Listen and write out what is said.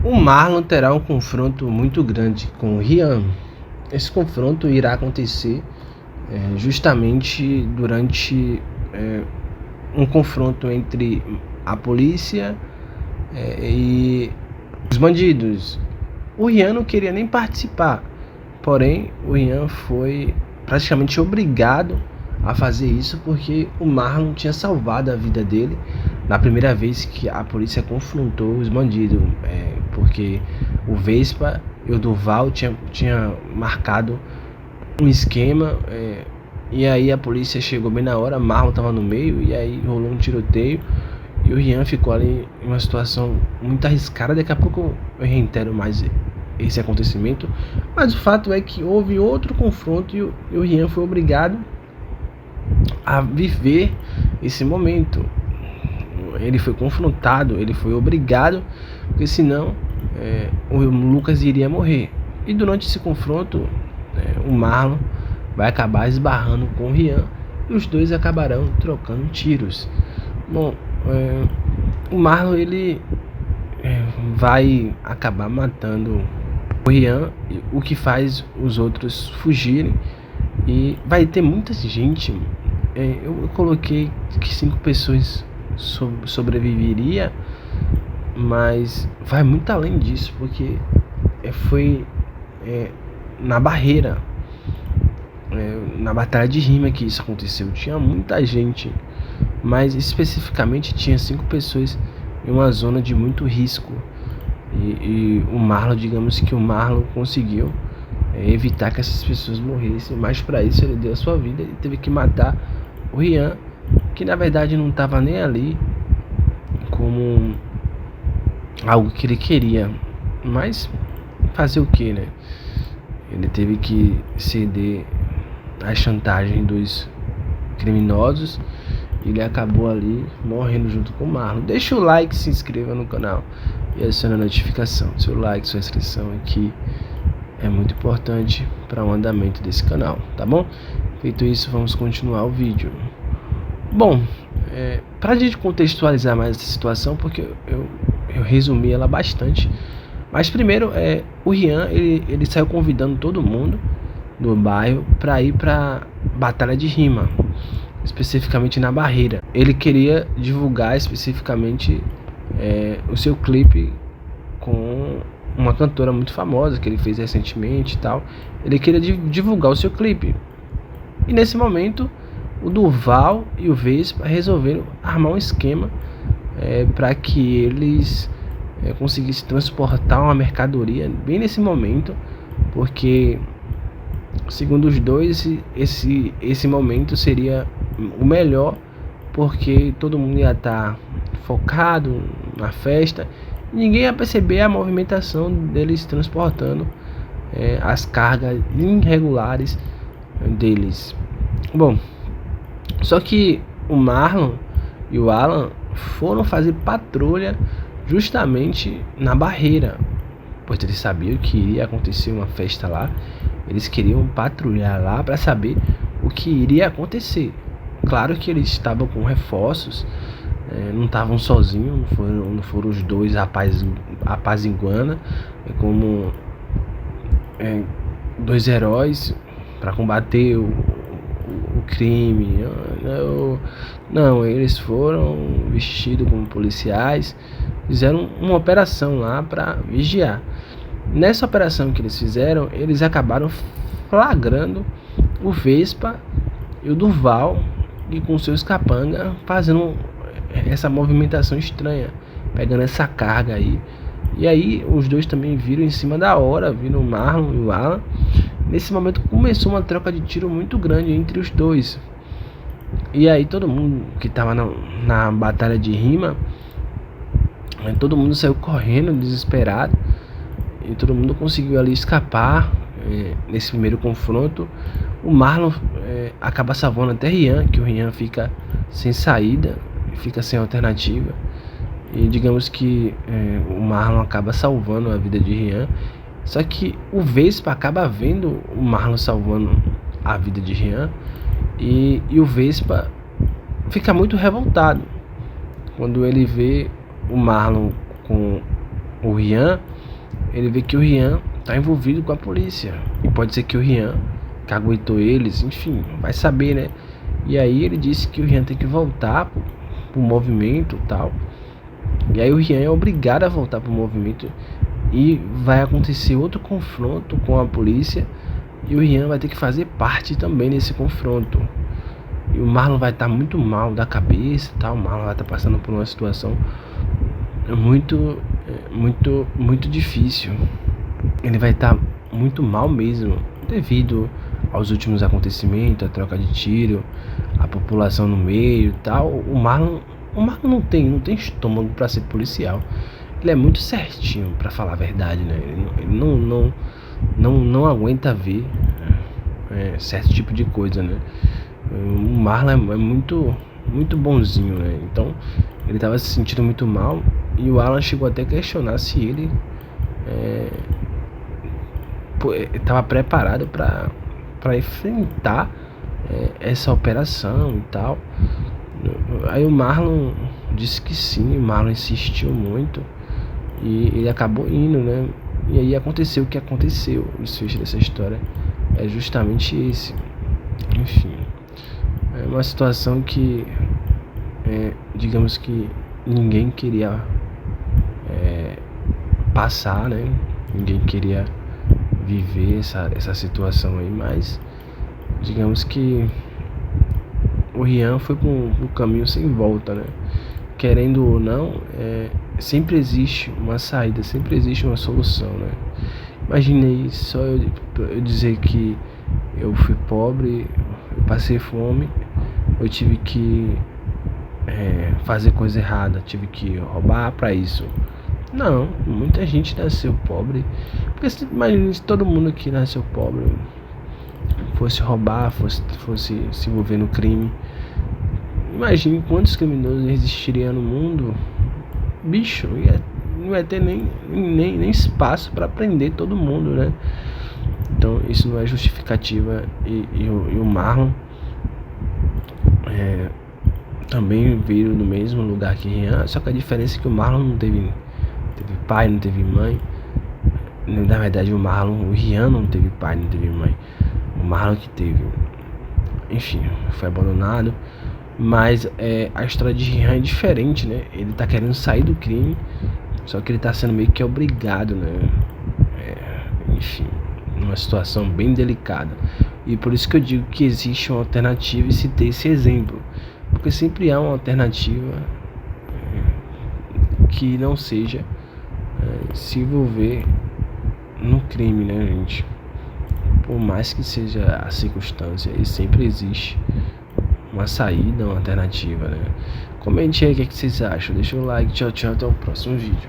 O Marlon terá um confronto muito grande com o Rian. Esse confronto irá acontecer justamente durante um confronto entre a polícia e os bandidos. O Rian não queria nem participar, porém o Rian foi praticamente obrigado a fazer isso porque o Marlon tinha salvado a vida dele na primeira vez que a polícia confrontou os bandidos, porque o Vespa e o Durval tinha marcado um esquema, e aí a polícia chegou bem na hora, Marlon estava no meio e aí rolou um tiroteio e o Rian ficou ali em uma situação muito arriscada. Daqui a pouco eu reitero mais esse acontecimento, mas o fato é que houve outro confronto e o Rian foi obrigado a viver esse momento. Ele foi confrontado, ele foi obrigado, porque senão o Lucas iria morrer. E durante esse confronto, o Marlon vai acabar esbarrando com o Rian e os dois acabarão trocando tiros. Bom, o Marlon ele vai acabar matando o Rian, o que faz os outros fugirem, e vai ter muita gente. Eu coloquei que 5 pessoas sobreviveria, mas vai muito além disso, porque foi na barreira, na batalha de rima que isso aconteceu. Tinha muita gente, mas especificamente tinha 5 pessoas em uma zona de muito risco, e o Marlon, digamos que o Marlon conseguiu evitar que essas pessoas morressem, mas para isso ele deu a sua vida e teve que matar o Rian, que na verdade não estava nem ali como algo que ele queria, mas fazer o que, né? Ele teve que ceder à chantagem dos criminosos e ele acabou ali morrendo junto com o Marlon. Deixa o like, se inscreva no canal e acione a notificação. Seu like, sua inscrição aqui é muito importante para o andamento desse canal, tá bom? Feito isso, vamos continuar o vídeo. Bom, para a gente contextualizar mais essa situação, porque eu resumi ela bastante, mas primeiro o Rian ele saiu convidando todo mundo do bairro para ir para batalha de rima, especificamente na barreira. Ele queria divulgar especificamente o seu clipe com uma cantora muito famosa que ele fez recentemente e tal. Ele queria divulgar o seu clipe. E nesse momento o Durval e o Vespa resolveram armar um esquema para que eles conseguissem transportar uma mercadoria bem nesse momento, porque segundo os dois esse momento seria o melhor, porque todo mundo ia estar focado na festa, ninguém ia perceber a movimentação deles transportando as cargas irregulares deles. Bom, só que o Marlon e o Alan foram fazer patrulha justamente na barreira, pois eles sabiam que iria acontecer uma festa lá. Eles queriam patrulhar lá para saber o que iria acontecer. Claro que eles estavam com reforços, não estavam sozinhos, não foram os dois apaziguando, como dois heróis para combater o crime. Não, eles foram vestidos como policiais, fizeram uma operação lá para vigiar. Nessa operação que eles fizeram, eles acabaram flagrando o Vespa e o Durval e com seus capangas fazendo essa movimentação estranha, pegando essa carga aí. E aí os dois também viram em cima da hora, viram o Marlon e o Alan. Nesse momento começou uma troca de tiro muito grande entre os dois. E aí todo mundo que estava na batalha de rima, todo mundo saiu correndo desesperado, e todo mundo conseguiu ali escapar. Nesse primeiro confronto o Marlon acaba salvando até Rian, que o Rian fica sem saída, fica sem alternativa, e digamos que o Marlon acaba salvando a vida de Rian. Só que o Vespa acaba vendo o Marlon salvando a vida de Rian, e o Vespa fica muito revoltado quando ele vê o Marlon com o Rian, ele vê que o Rian tá envolvido com a polícia. E pode ser que o Rian caguetou eles, enfim, vai saber, né? E aí ele disse que o Rian tem que voltar pro movimento e tal. E aí o Rian é obrigado a voltar pro movimento. E vai acontecer outro confronto com a polícia. E o Rian vai ter que fazer parte também desse confronto. E o Marlon vai estar muito mal da cabeça e tal. O Marlon vai estar passando por uma situação muito difícil. Ele vai estar muito mal mesmo, devido aos últimos acontecimentos, a troca de tiro, a população no meio e tal. O Marlon não tem estômago para ser policial. Ele é muito certinho, para falar a verdade, né? Ele não aguenta ver certo tipo de coisa, né? O Marlon é muito bonzinho, né? Então ele estava se sentindo muito mal e o Alan chegou até a questionar se ele estava preparado para enfrentar essa operação e tal. Aí o Marlon disse que sim, o Marlon insistiu muito e ele acabou indo, né? E aí aconteceu o que aconteceu. O desfecho dessa história é justamente esse. Enfim, é uma situação que digamos que ninguém queria passar, né? Ninguém queria viver essa situação aí, mas digamos que o Rian foi com um caminho sem volta, né? Querendo ou não, sempre existe uma saída, sempre existe uma solução, né? Imaginei só eu dizer que eu fui pobre, eu passei fome, eu tive que fazer coisa errada, tive que roubar para isso. Não, muita gente nasceu pobre. Porque imagina se todo mundo que nasceu pobre fosse roubar, fosse se envolver no crime. Imagine quantos criminosos existiriam no mundo. Bicho, não ia ter nem espaço para prender todo mundo, né? Então isso não é justificativa. E o Marlon também veio do mesmo lugar que Rian, só que a diferença é que o Marlon não teve pai, não teve mãe. Na verdade o Rian não teve pai, não teve mãe. O Marlon que teve. Enfim, foi abandonado. Mas a história de Rian é diferente, né? Ele tá querendo sair do crime, só que ele tá sendo meio que obrigado, né? Enfim, uma situação bem delicada. E por isso que eu digo que existe uma alternativa e citei esse exemplo. Porque sempre há uma alternativa que não seja se envolver no crime, né, gente? Por mais que seja a circunstância, e sempre existe uma saída, uma alternativa, né? Comente aí o que vocês acham. Deixa o like, tchau, até o próximo vídeo.